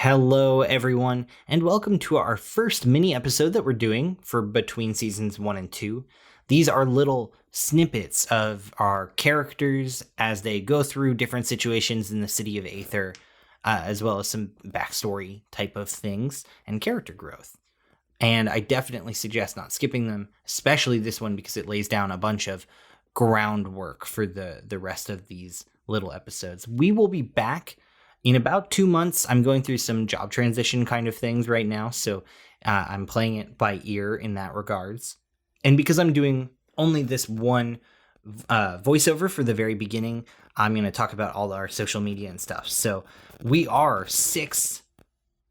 Hello, everyone, and welcome to our first mini episode that we're doing for between seasons 1 and 2. These are little snippets of our characters as they go through different situations in the city of Aether, as well as some backstory type of things and character growth. And I definitely suggest not skipping them, especially this one because it lays down a bunch of groundwork for the rest of these little episodes. We will be back in about 2 months. I'm going through some job transition kind of things right now, so I'm playing it by ear in that regards. And because I'm doing only this one voiceover for the very beginning, I'm going to talk about all our social media and stuff. So we are 6,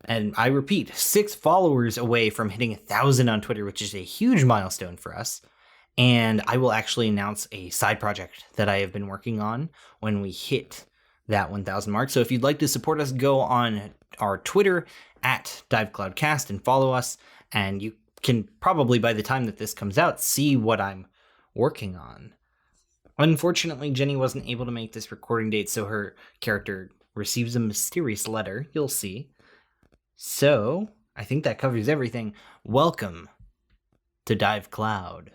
and I repeat, 6 followers away from hitting 1,000 on Twitter, which is a huge milestone for us. And I will actually announce a side project that I have been working on when we hit that 1,000 mark. So if you'd like to support us, go on our Twitter at DiveCloudCast and follow us. And you can probably, by the time that this comes out, see what I'm working on. Unfortunately, Jenny wasn't able to make this recording date, so her character receives a mysterious letter. You'll see. So I think that covers everything. Welcome to Dive Cloud.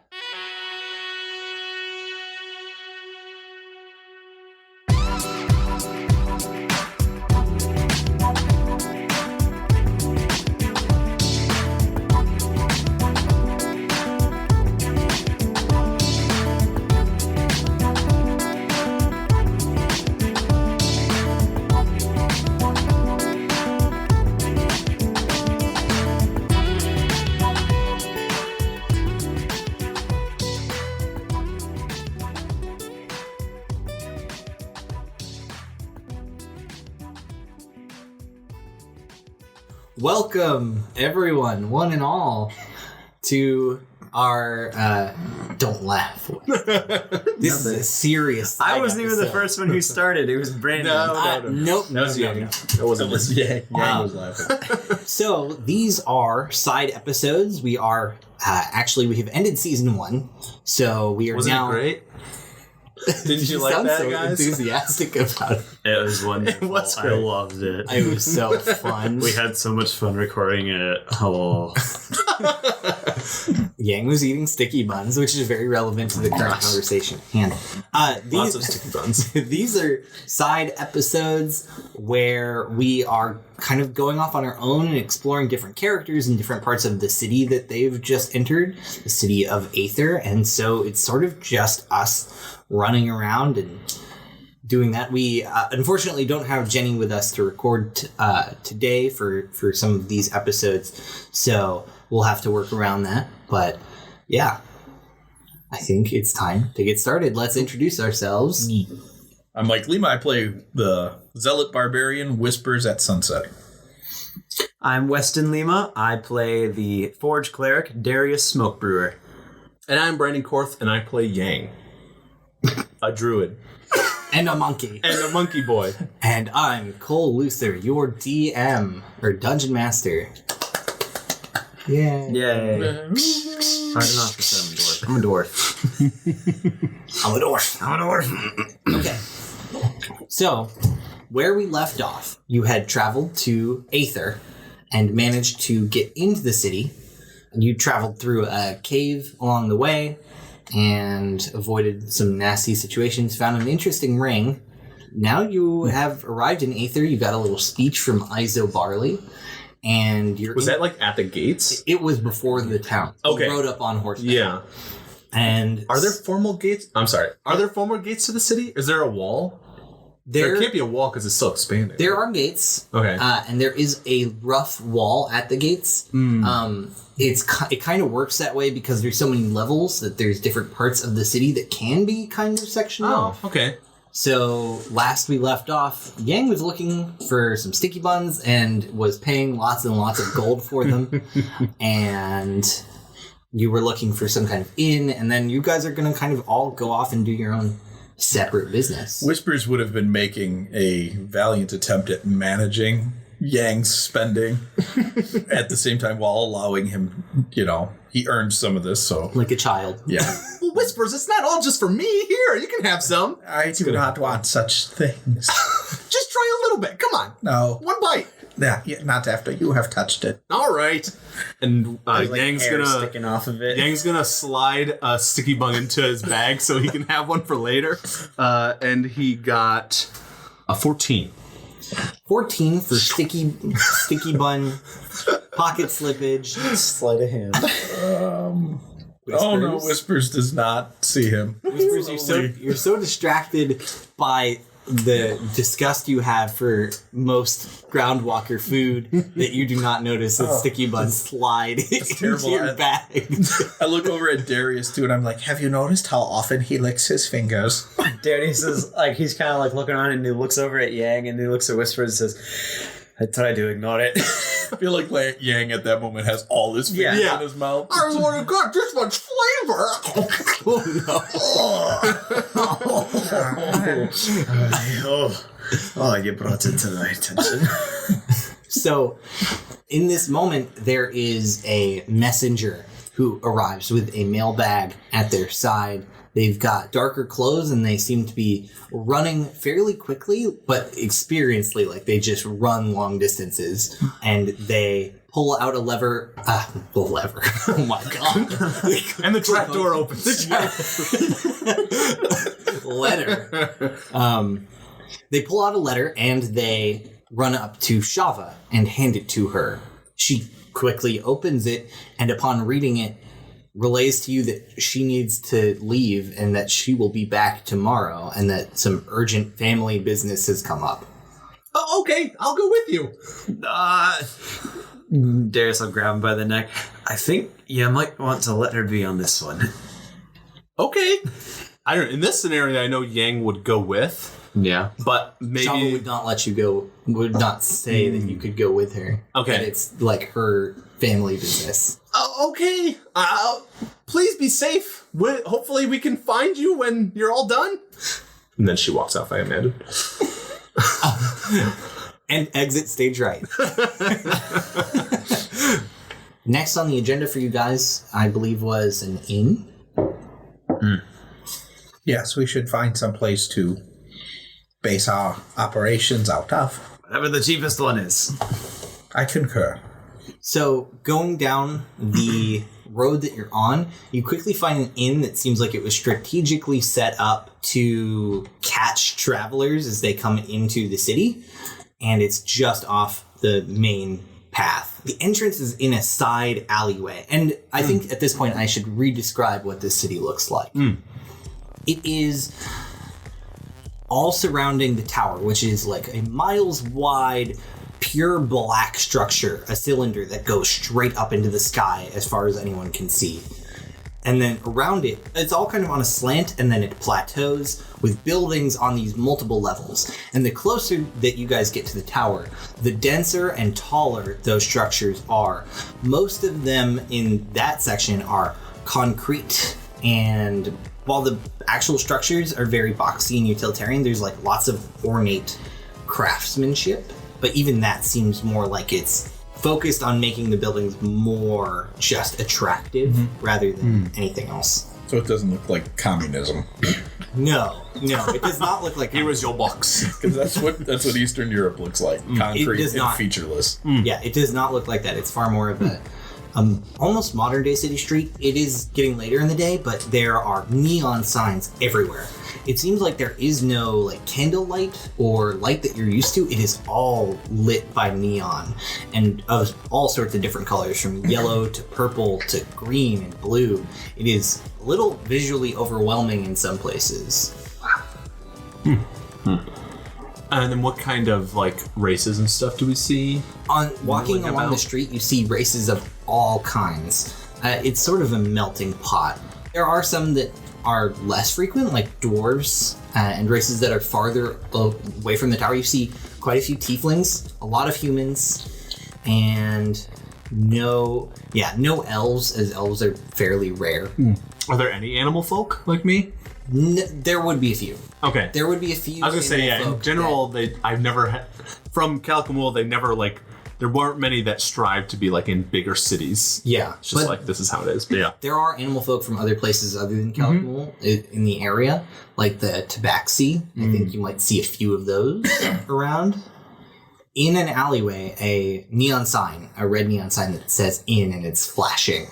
Welcome, everyone, one and all, to our, don't laugh. This is a serious I wasn't even the first one who started. It was Brandon. Nope. That was Yang. That wasn't Yang. Yang was laughing. So, these are side episodes. We are, we have ended season 1, so we are now... Wasn't it great? Didn't you like sound that, so guys? enthusiastic about it. It was wonderful. It was I great. loved it. It was so fun. We had so much fun recording it. Oh. Yang was eating sticky buns, which is very relevant to the current conversation at hand. Lots of sticky buns. These are side episodes where we are kind of going off on our own and exploring different characters in different parts of the city that they've just entered, the city of Aether, and so it's sort of just us running around and doing that. We unfortunately don't have Jenny with us to record today for some of these episodes, so we'll have to work around that. But yeah, I think it's time to get started. Let's introduce ourselves. I'm Mike Lema. I play the Zealot Barbarian Whispers at Sunset. I'm Weston Lema. I play the Forge Cleric, Darius Smokebrewer. And I'm Brandon Korth, and I play Yang, a druid. And a monkey. And a monkey boy. And I'm Cole Luther, your DM, or Dungeon Master. Yay. Yay. Hard enough to say I'm a dwarf. I'm a dwarf. Okay. So, where we left off, you had traveled to Aether and managed to get into the city. And you traveled through a cave along the way and avoided some nasty situations, found an interesting ring. Now you have arrived in Aether. You got a little speech from Izo Barley. And you're Was that like at the gates? It was before the town. Okay. You rode up on horseback. Yeah. And Are there formal gates? I'm sorry. Are there formal gates to the city? Is there a wall? There can't be a wall because it's still expanding. There are gates. Okay. And there is a rough wall at the gates. It kind of works that way because there's so many levels that there's different parts of the city that can be kind of sectioned off. Okay. So last we left off, Yang was looking for some sticky buns and was paying lots and lots of gold for them. And you were looking for some kind of inn, and then you guys are going to kind of all go off and do your own separate business. Whispers would have been making a valiant attempt at managing Yang's spending at the same time while allowing him, he earned some of this, so. Like a child. Yeah. Well, Whispers, it's not all just for me. Here, you can have some. I do not want such things. Just try a little bit. Come on. No. One bite. Yeah, not after you have touched it. All right. And Yang's hair gonna sticking off of it. Yang's gonna slide a sticky bun into his bag so he can have one for later. And he got a 14. 14 for sticky bun, pocket slippage. Sleight of hand. Oh no, Whispers does not see him. Whispers, you're so distracted by the disgust you have for most groundwalker food that you do not notice a sticky bun slide into terrible. your bag. I look over at Darius too, and I'm like, "Have you noticed how often he licks his fingers?" Darius is like, he's kind of like looking around and he looks over at Yang and he looks at Whispers and says, I try to ignore it. I feel like Yang at that moment has all his fingers in his mouth. I would have got this much flavor. You brought it to my attention. So, in this moment, there is a messenger who arrives with a mailbag at their side. They've got darker clothes and they seem to be running fairly quickly, but experiencedly, like they just run long distances. And they pull out a lever. Oh my god. And the trap door opens. Letter. They pull out a letter and they run up to Shava and hand it to her. She quickly opens it and upon reading it, relays to you that she needs to leave and that she will be back tomorrow and that some urgent family business has come up. Oh, okay, I'll go with you. Darius will grab him by the neck. I think you might want to let her be on this one. Okay. I don't. In this scenario, I know Yang would go with. Yeah. But maybe Shava would not let you go, would not say that you could go with her. Okay. That it's like her family business. Oh, okay. Please be safe. Hopefully we can find you when you're all done. And then she walks off, I imagine. And exit stage right. Next on the agenda for you guys, I believe, was an inn. Yes, we should find some place to base our operations out of. Whatever the cheapest one is. I concur. So going down the road that you're on, you quickly find an inn that seems like it was strategically set up to catch travelers as they come into the city. And it's just off the main path. The entrance is in a side alleyway. And I think at this point I should re-describe what this city looks like. It is all surrounding the tower, which is like a miles wide, pure black structure, a cylinder that goes straight up into the sky as far as anyone can see. And then around it, it's all kind of on a slant, and then it plateaus with buildings on these multiple levels. And the closer that you guys get to the tower, the denser and taller those structures are. Most of them in that section are concrete, and while the actual structures are very boxy and utilitarian, there's like lots of ornate craftsmanship, but even that seems more like it's focused on making the buildings more just attractive rather than anything else. So it doesn't look like communism. No, it does not look like Here was your box. Because that's what Eastern Europe looks like. Concrete does and not. featureless. Yeah, it does not look like that. It's far more of a almost modern day city street. It is getting later in the day, but there are neon signs everywhere. It seems like there is no like candlelight or light that you're used to. It is all lit by neon and of all sorts of different colors, from yellow to purple to green and blue. It is a little visually overwhelming in some places. And then what kind of like races and stuff do we see? On walking Milling along about? the street, you see races of all kinds. It's sort of a melting pot. There are some that are less frequent, like dwarves, and races that are farther away from the tower. You see quite a few tieflings, a lot of humans, and no elves, as elves are fairly rare. Are there any animal folk like me? There would be a few. Okay. There would be a few. I was gonna say, yeah. In general, I've never had from Calcamul. They never like. There weren't many that strive to be like in bigger cities. Yeah, It's just like this is how it is. But yeah. There are animal folk from other places other than Calcamul in the area, like the Tabaxi. I think you might see a few of those around. In an alleyway, a neon sign, a red neon sign that says "in" and it's flashing.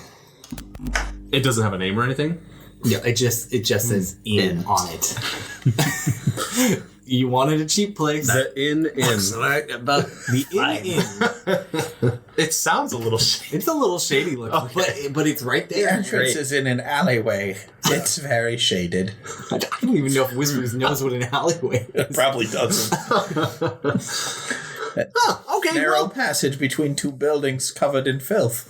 It doesn't have a name or anything? Yeah, it just says "in" on it. You wanted a cheap place. The inn. About the in. It sounds a little shady. It's a little shady looking, but it's right The there. entrance is in an alleyway. It's very shaded. I don't even know if Whispers knows what an alleyway is. Probably doesn't. Okay, Narrow passage between two buildings covered in filth.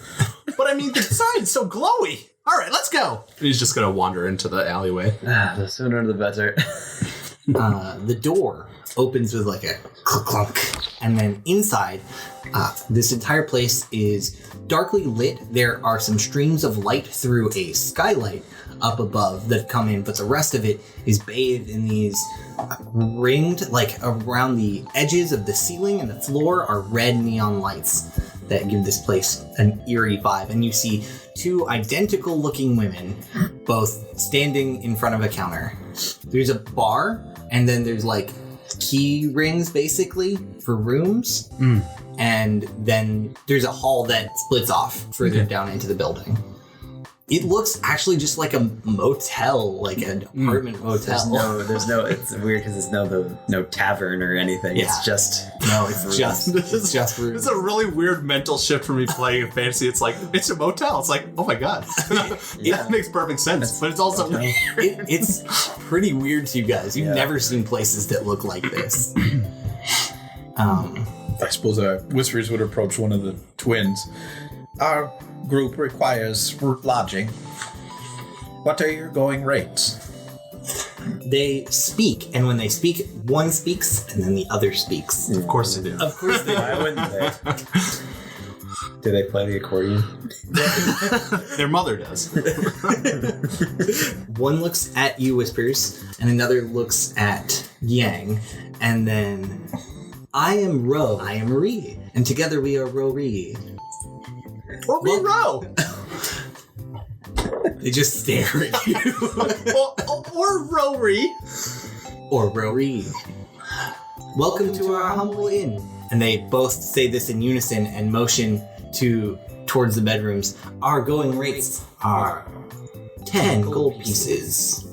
but I mean, the sign's so glowy. All right, let's go. And he's just going to wander into the alleyway. The sooner the better. The door opens with like a clunk clunk, and then inside, this entire place is darkly lit. There are some streams of light through a skylight up above that come in, but the rest of it is bathed in these ringed, like around the edges of the ceiling and the floor are red neon lights that give this place an eerie vibe. And you see two identical looking women, both standing in front of a counter. There's a bar, and then there's like key rings basically for rooms. And then there's a hall that splits off further down into the building. It looks actually just like a motel, like an apartment motel. There's no. It's weird because there's no tavern or anything. Yeah. It's just It's just rooms. It's a really weird mental shift for me playing a fantasy. It's like, it's a motel. It's like, oh my God. That makes perfect sense. But it's also weird. It's pretty weird to you guys. You've never seen places that look like this. I suppose Whispers would approach one of the twins. Our group requires lodging. What are your going rates? They speak, and when they speak, one speaks, and then the other speaks. Of course they do. Of course they Why wouldn't they? Do they play the accordion? Their mother does. One looks at you, Whispers, and another looks at Yang, and then I am Ro, I am Marie, and together we are Ro-Ri. Or we row. They just stare at you. or Rory. Or Ro-Ri. Welcome to our humble inn. And they both say this in unison and motion towards the bedrooms. Our going rates are 10 gold pieces.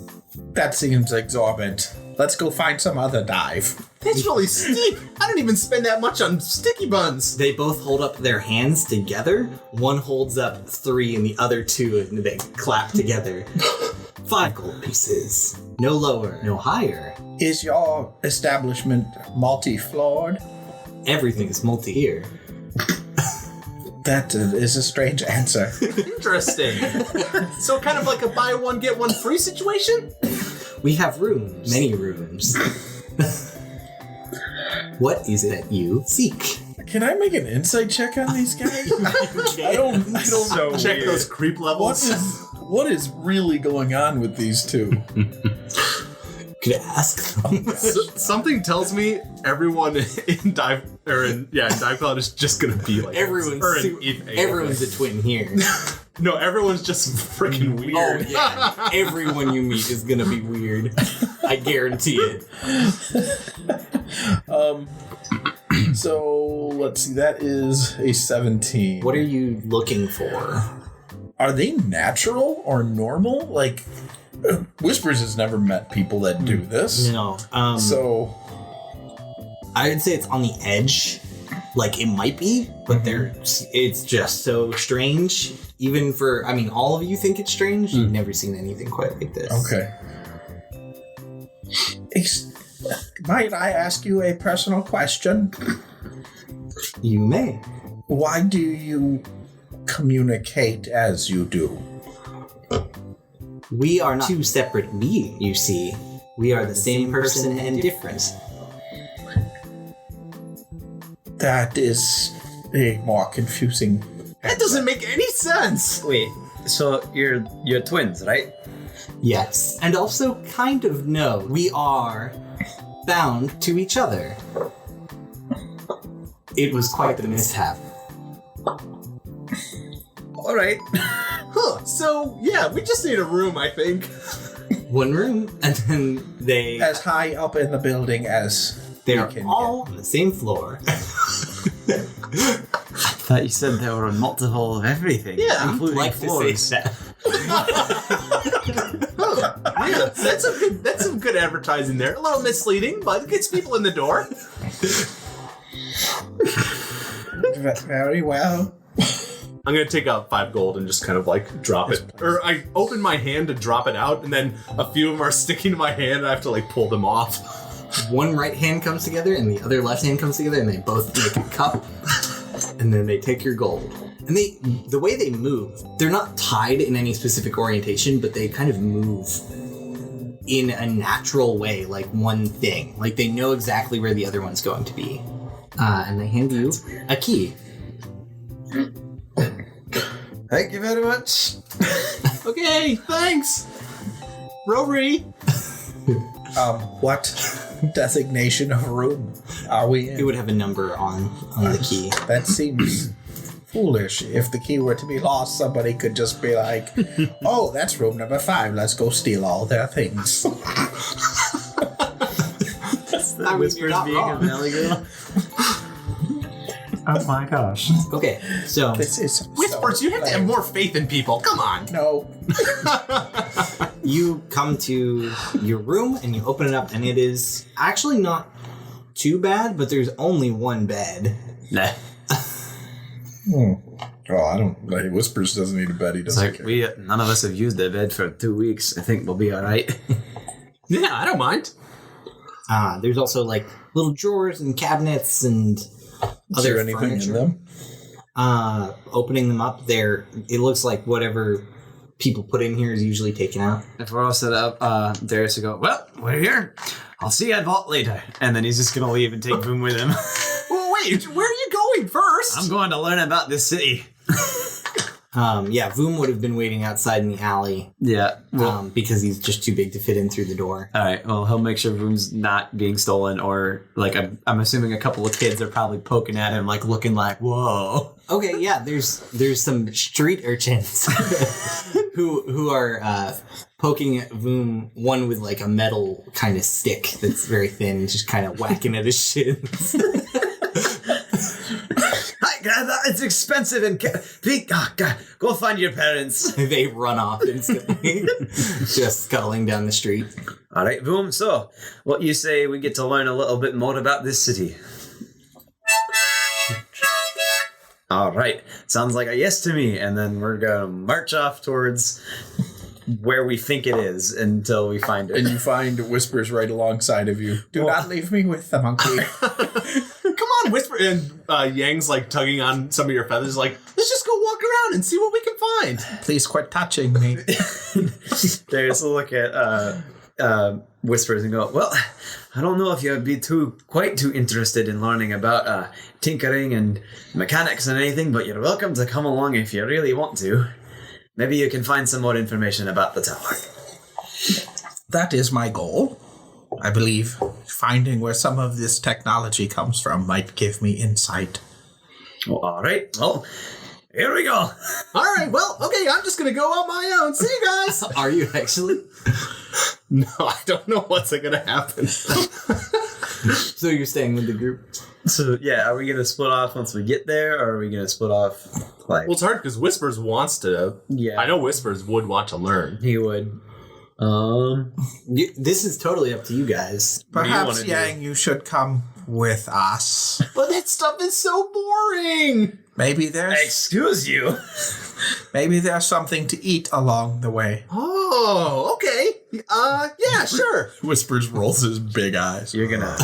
That seems exorbitant. Let's go find some other dive. That's really steep. I don't even spend that much on sticky buns. They both hold up their hands together. One holds up 3 and the other 2, and they clap together. 5 gold pieces. No lower, no higher. Is your establishment multi-floored? Everything is multi here. That is a strange answer. Interesting. So kind of like a buy one, get one free situation? We have rooms, many rooms. What is it that you seek? Can I make an insight check on these guys? I don't So Check weird. those creep levels. what is really going on with these two? Could I ask? Something tells me everyone in Dive Cloud is just gonna be like Everyone's a twin here. No, everyone's just freaking weird. Oh yeah, everyone you meet is gonna be weird. I guarantee it. So let's see. That is a 17. What are you looking for? Are they natural or normal? Like, Whispers has never met people that do this. No. So I would say it's on the edge. Like it might be, but it's just so strange. Even for, all of you think it's strange. You've never seen anything quite like this. okay. Might I ask you a personal question? You may. Why do you communicate as you do? We are not two separate beings, you see. We are the same person and different. That is a more confusing. That doesn't make any sense. Wait, so you're twins, right? Yes. And also kind of no. We are bound to each other. It was quite the mishap. All right. Huh. So yeah, we just need a room, I think. One room, and then As high up in the building as they're we can all on the same floor. thought you said there were multiple of everything. Yeah, including Like to floors. say that. Yeah, that's some good advertising there. A little misleading, but it gets people in the door. Very well. I'm gonna take out 5 gold and just kind of like drop it. Or I open my hand to drop it out, and then a few of them are sticking to my hand, and I have to like pull them off. One right hand comes together and the other left hand comes together and they both make a cup. And then they take your gold. And the way they move, they're not tied in any specific orientation, but they kind of move in a natural way, like one thing. Like they know exactly where the other one's going to be. And they hand you a key. Thank you very much. Okay, thanks. Rory. What designation of room are we in? It would have a number on the key. That seems foolish. If the key were to be lost, somebody could just be like, oh, that's room number 5. Let's go steal all their things. Whispers being a valley girl. Oh my gosh. Okay, so This is Whispers, so you have to have more faith in people. Come on. No. you come to your room and you open it up, and it is actually not too bad, but there's only one bed. Nah. Oh, I don't. Like, Whispers doesn't need a bed. He It's doesn't like care. none of us have used their bed for 2 weeks. I think we'll be all right. Yeah, I don't mind. There's also like little drawers and cabinets and Is other there anything furniture. in them? Opening them up, it looks like whatever people put in here is usually taken out. If we're all set up, Darius will go, well, we're here. I'll see you at Vault later. And then he's just going to leave and take Boom with him. Well, wait, where are you going first? I'm going to learn about this city. Yeah, Voom would have been waiting outside in the alley Yeah. Well, because he's just too big to fit in through the door. all right. Well, he'll make sure Boom's not being stolen, or like I'm assuming a couple of kids are probably poking at him, like looking like, whoa. Okay, yeah, there's some street urchins who are poking at Voom, one with like a metal kind of stick that's very thin, just kind of whacking at his shins. It's expensive and oh, God, go find your parents. They run off instantly, just scuttling down the street. All right, Boom. So, what you say we get to learn a little bit more about this city? All right, sounds like a yes to me. And then we're gonna march off towards where we think it is until we find it. And you find Whispers right alongside of you. Do not leave me with the monkey. Come on, Whisper. And Yang's like tugging on some of your feathers, like, let's just go walk around and see what we can find. Please quit touching me. Darius will look at Whispers and go, well, I don't know if you'd be quite too interested in learning about tinkering and mechanics and anything, but you're welcome to come along if you really want to. Maybe you can find some more information about the tower. That is my goal. I believe finding where some of this technology comes from might give me insight. Well, all right. Well, here we go. All right, well, okay, I'm just going to go on my own. See you guys. Are you actually? No, I don't know what's going to happen. So you're staying with the group? So, yeah, are we going to split off once we get there, or are we going to split off, like... Well, it's hard because Whispers wants to. Yeah. I know Whispers would want to learn. He would. This is totally up to you guys. do you Perhaps, wanna do? Yang, you should come with us. But that stuff is so boring. Maybe there's Excuse you. something to eat along the way. Oh, okay. Yeah, sure. Whispers rolls his big eyes. You're going to...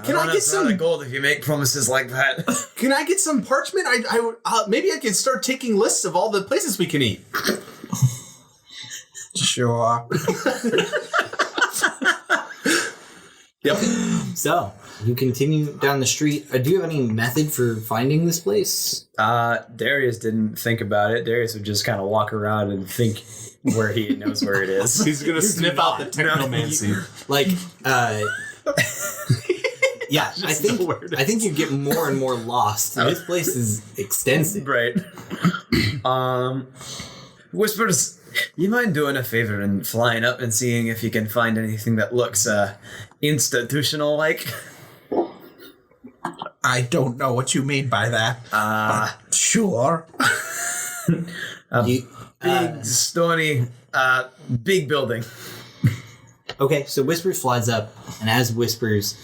Can I get some? gold if you make promises like that. Can I get some parchment? I would. Maybe I can start taking lists of all the places we can eat. Sure. Yep. So you continue down the street. Do you have any method for finding this place? Darius didn't think about it. Darius would just kind of walk around and think where he knows where it is. He's gonna sniff out the technomancy. Like, yeah, I think you get more and more lost. This place is extensive. Right. Whispers, you mind doing a favor and flying up and seeing if you can find anything that looks institutional-like? I don't know what you mean by that. Sure. Big, stony, big building. Okay, so Whispers flies up, and as Whispers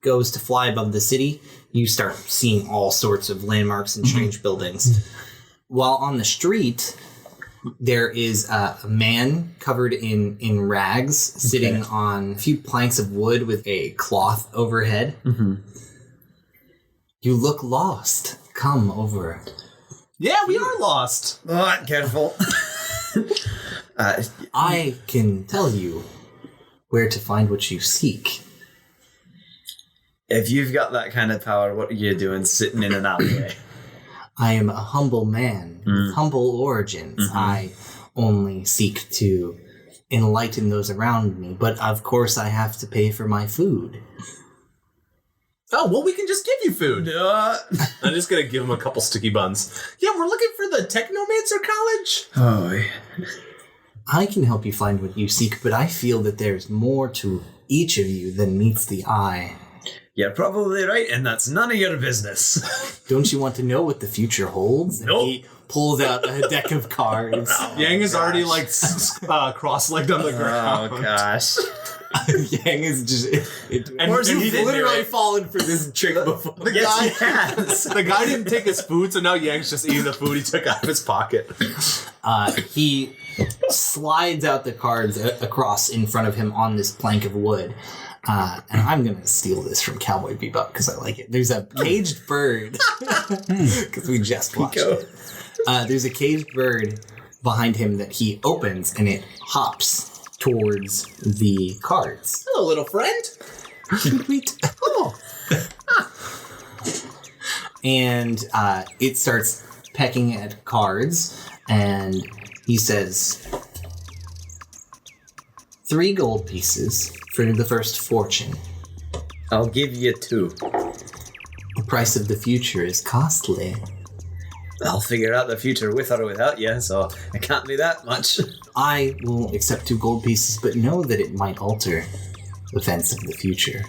goes to fly above the city, you start seeing all sorts of landmarks and strange buildings. While on the street, there is a man covered in rags sitting on a few planks of wood with a cloth overhead. Mm-hmm. You look lost. Come over. Yeah, we are lost. Oh, careful. I can tell you where to find what you seek. If you've got that kind of power, what are you doing sitting in an alleyway? I am a humble man with humble origins. Mm-hmm. I only seek to enlighten those around me, but of course I have to pay for my food. Oh, well, we can just give you food. I'm just going to give him a couple sticky buns. Yeah, we're looking for the Technomancer College. Oh, yeah. I can help you find what you seek, but I feel that there's more to each of you than meets the eye. You're probably right, and that's none of your business. Don't you want to know what the future holds? And Nope. he pulls out a deck of cards. Yang is already, like, cross-legged on the ground. Oh, gosh. Yang is just... And he didn't literally do it. fallen for this trick before. The guy didn't take his food, so now Yang's just eating the food he took out of his pocket. He slides out the cards across in front of him on this plank of wood. And I'm going to steal this from Cowboy Bebop because I like it. There's a caged bird. Because we just watched it. There's a caged bird behind him that he opens and it hops towards the cards. Hello, little friend. Sweet. Oh. And it starts pecking at cards, and he says, 3 gold pieces for the first fortune. I'll give you 2. The price of the future is costly. I'll figure out the future with or without you, so it can't be that much. I will accept 2 gold pieces, but know that it might alter the events of the future.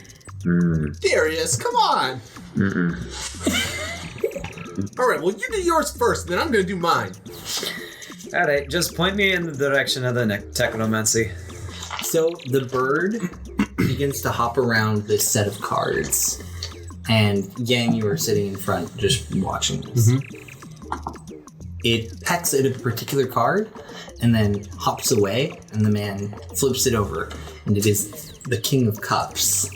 Darius, come on. All right, well, you do yours first, then I'm going to do mine. All right, just point me in the direction of the technomancy. So the bird begins to hop around this set of cards, and Yang, you are sitting in front just watching this. It pecks at a particular card and then hops away, and the man flips it over, and it is the King of Cups.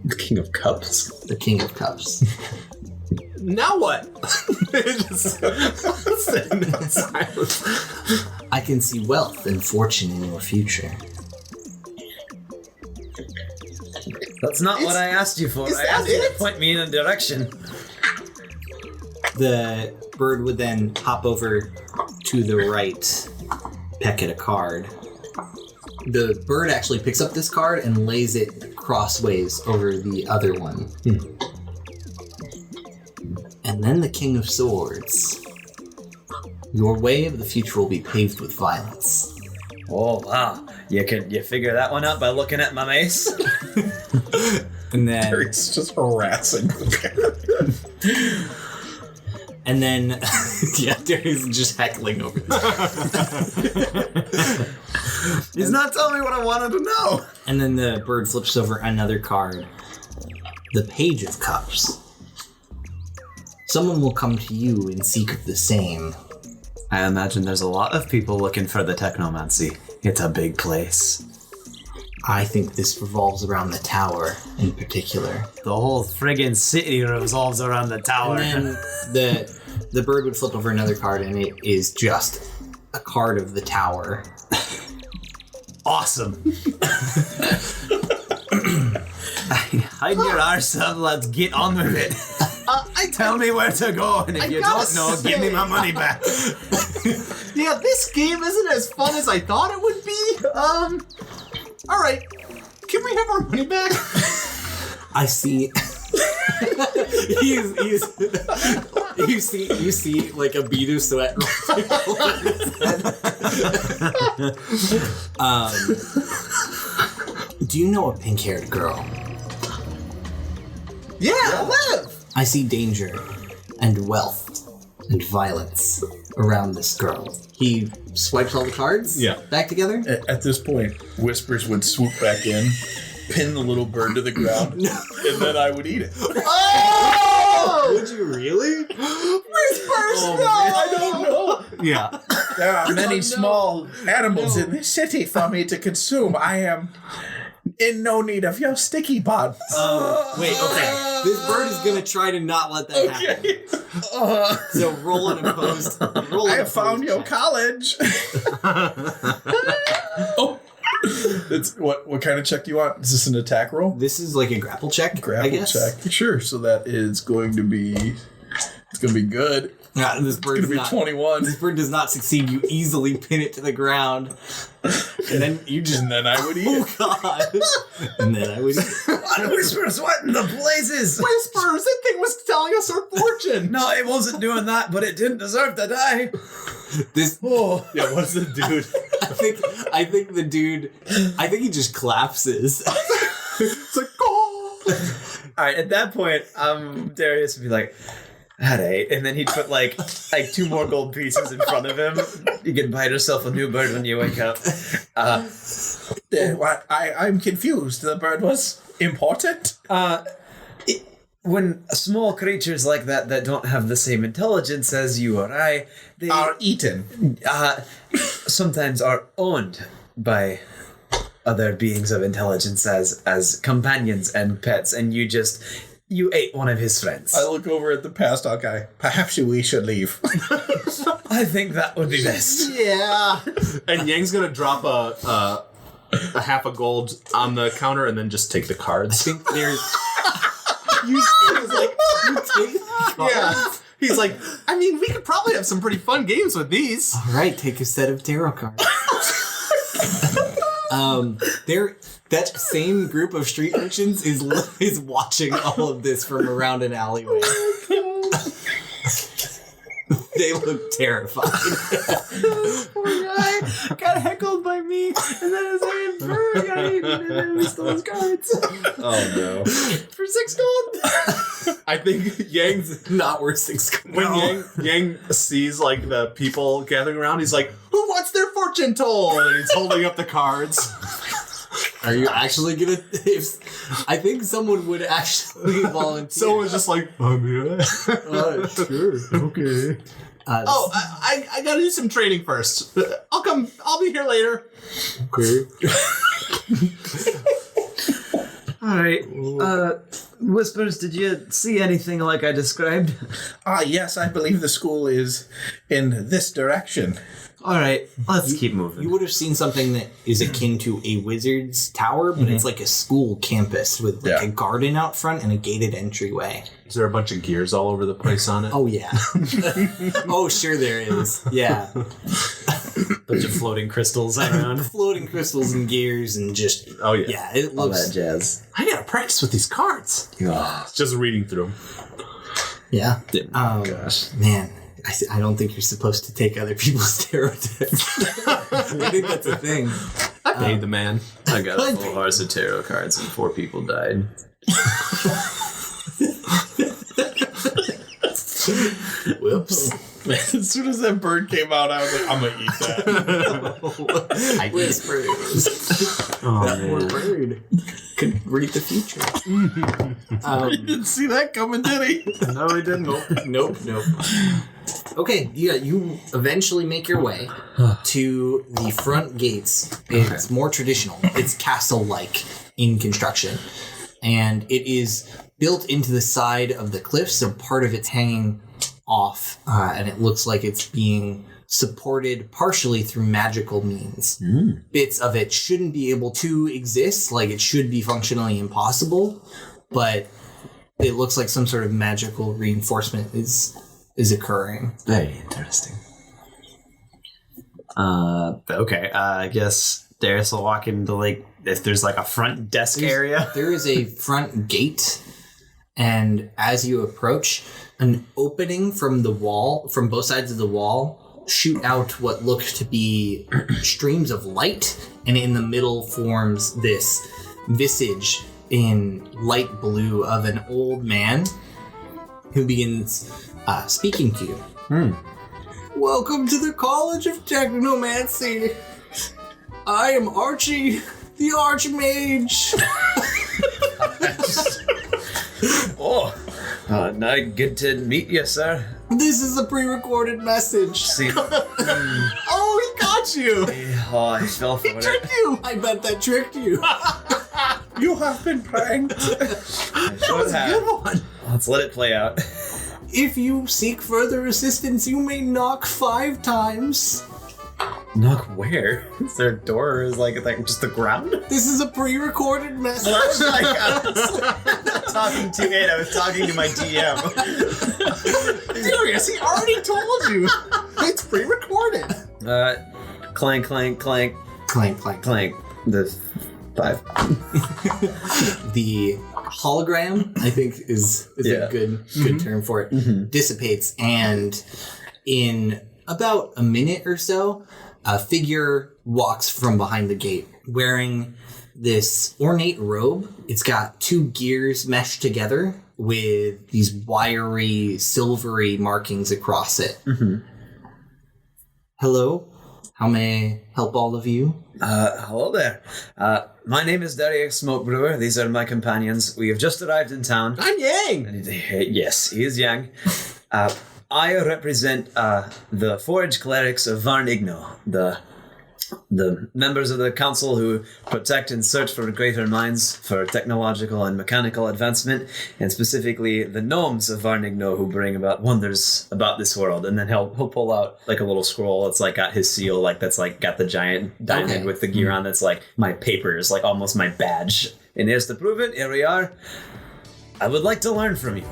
The King of Cups? The King of Cups. Now what? Just sitting in silence. I can see wealth and fortune in your future. That's not what I asked you for. Is I that asked you it? to point me in a direction. The bird would then hop over to the right, peck at a card. The bird actually picks up this card and lays it crossways over the other one. And then the King of Swords. Your way of the future will be paved with violence. Oh, wow. You figure that one out by looking at my mace? And then... Darius just harassing the guy. And then... yeah, Darius is just heckling over this. He's not telling me what I wanted to know. And then the bird flips over another card. The Page of Cups. Someone will come to you and seek of the same. I imagine there's a lot of people looking for the technomancy. It's a big place. I think this revolves around the tower in particular. The whole friggin' city revolves around the tower. And then the bird would flip over another card, and it is just a card of the tower. Awesome. Hide your arse up, let's get on with it. Tell me where to go, and if you don't know, give me my money back. Yeah, this game isn't as fun as I thought it would be. All right, can we have our money back? I see. You see like a bead of sweat. Do you know a pink-haired girl? Yeah, live! I see danger and wealth and violence around this girl. He swipes all the cards back together. At this point, Whispers would swoop back in, pin the little bird to the ground, and then I would eat it. Oh! Would you really? Whispers, no! I don't know. Yeah. There are many small animals in this city for me to consume. I am in no need of your sticky buns. Wait, okay. This bird is gonna try to not let that happen. So roll an opposed. Roll I an have found opposed your check. college. Oh. That's what kind of check do you want? Is this an attack roll? This is like a grapple check. I Grapple guess. check. Sure. So that is going to be. It's going to be good. Yeah, this bird It's going to be 21. This bird does not succeed. You easily pin it to the ground, and then you just. And then I would eat it. Oh God! And then I would. What Whispers? What in the blazes? Whispers, that thing was telling us our fortune! No, it wasn't doing that, but it didn't deserve to die. This. Oh. Yeah, what's the dude? I think the dude. I think he just collapses. It's like, oh! All right, at that point, Darius would be like, "That eight," and then he'd put like 2 more gold pieces in front of him. You can buy yourself a new bird when you wake up. I'm confused. The bird was important? When small creatures like that don't have the same intelligence as you or I, they Are eaten. sometimes are owned by other beings of intelligence as companions and pets, and you ate one of his friends. I look over at the past dog guy. Perhaps we should leave. I think that would be best. Yeah. And Yang's gonna drop a half a gold on the counter and then just take the cards. I think there's. You take the cards. Yeah. He's like, I mean, we could probably have some pretty fun games with these. All right, take a set of tarot cards. That same group of street urchins is watching all of this from around an alleyway. They look terrified. Poor guy got heckled by me, and then his own bird got eaten, and then we stole his cards. Oh no. For 6 gold? I think Yang's Not worth 6 when Yang sees like the people gathering around, he's like, who wants their fortune told? And he's holding up the cards. Are you actually gonna? I think someone would actually volunteer. Someone's just like, Sure. okay. Oh, I gotta do some training first. I'll be here later. Okay. All right. Whispers, did you see anything like I described? Yes, I believe the school is in this direction. All right, let's keep moving. You would have seen something that is akin to a wizard's tower, but it's like a school campus with like a garden out front and a gated entryway. Is there a bunch of gears all over the place on it? Oh yeah. Oh sure there is. Yeah. bunch of floating crystals around. Floating crystals and gears and just Oh yeah. yeah, it All looks that jazz. I gotta practice with these cards. Just reading through them. yeah. Gosh. Man, I don't think you're supposed to take other people's tarot decks. I think that's a thing. I paid the man. I got a full horse of tarot cards and 4 people died. Whoops. As soon as that bird came out, I was like, I'm going to eat that. I whispers. That poor bird could read the future. He didn't see that coming, did he? No, we didn't. Nope. Okay, yeah, you eventually make your way to the front gates. It's more traditional. It's castle-like in construction. And it is built into the side of the cliff, so part of it's hanging off, and it looks like it's being supported partially through magical means. Bits of it shouldn't be able to exist, like it should be functionally impossible, but it looks like some sort of magical reinforcement is occurring. Very interesting. Okay, I guess Darius will walk into like, if there's like a front desk area. There is a front gate, and as you approach, an opening from the wall, from both sides of the wall, shoot out what look to be streams of light, and in the middle forms this visage. in light blue of an old man who begins speaking to you. Welcome to the College of Technomancy. I am Archie, the Archmage. Good to meet you, sir. This is a pre-recorded message. See, Oh, he got you! I fell for He it. tricked you! I bet that tricked you. You have been pranked. That was a good one. Let's let it play out. If you seek further assistance, you may knock 5 times. Knock where? Is there a door or is like just the ground? This is a pre-recorded message. I was not talking to it, I was talking to my DM. Darius, he already told you. It's pre-recorded. Clank, clank, clank, Clank, clank. clank. The 5. The hologram, I think, is Yeah. a good term for it, dissipates, and in about a minute or so, a figure walks from behind the gate wearing this ornate robe. It's got 2 gears meshed together with these wiry, silvery markings across it. Hello, how may I help all of you? Hello there. My name is Darius Smokebrewer. These are my companions. We have just arrived in town. I'm Yang. Yes, he is young. I represent the Forge Clerics of Varnigno, the members of the council who protect and search for greater minds for technological and mechanical advancement, and specifically the gnomes of Varnigno who bring about wonders about this world. And then he'll pull out like a little scroll that's like got his seal, like that's like got the giant diamond Okay. with the gear on. That's like my papers, like almost my badge. And here's to prove it. Here we are. I would like to learn from you.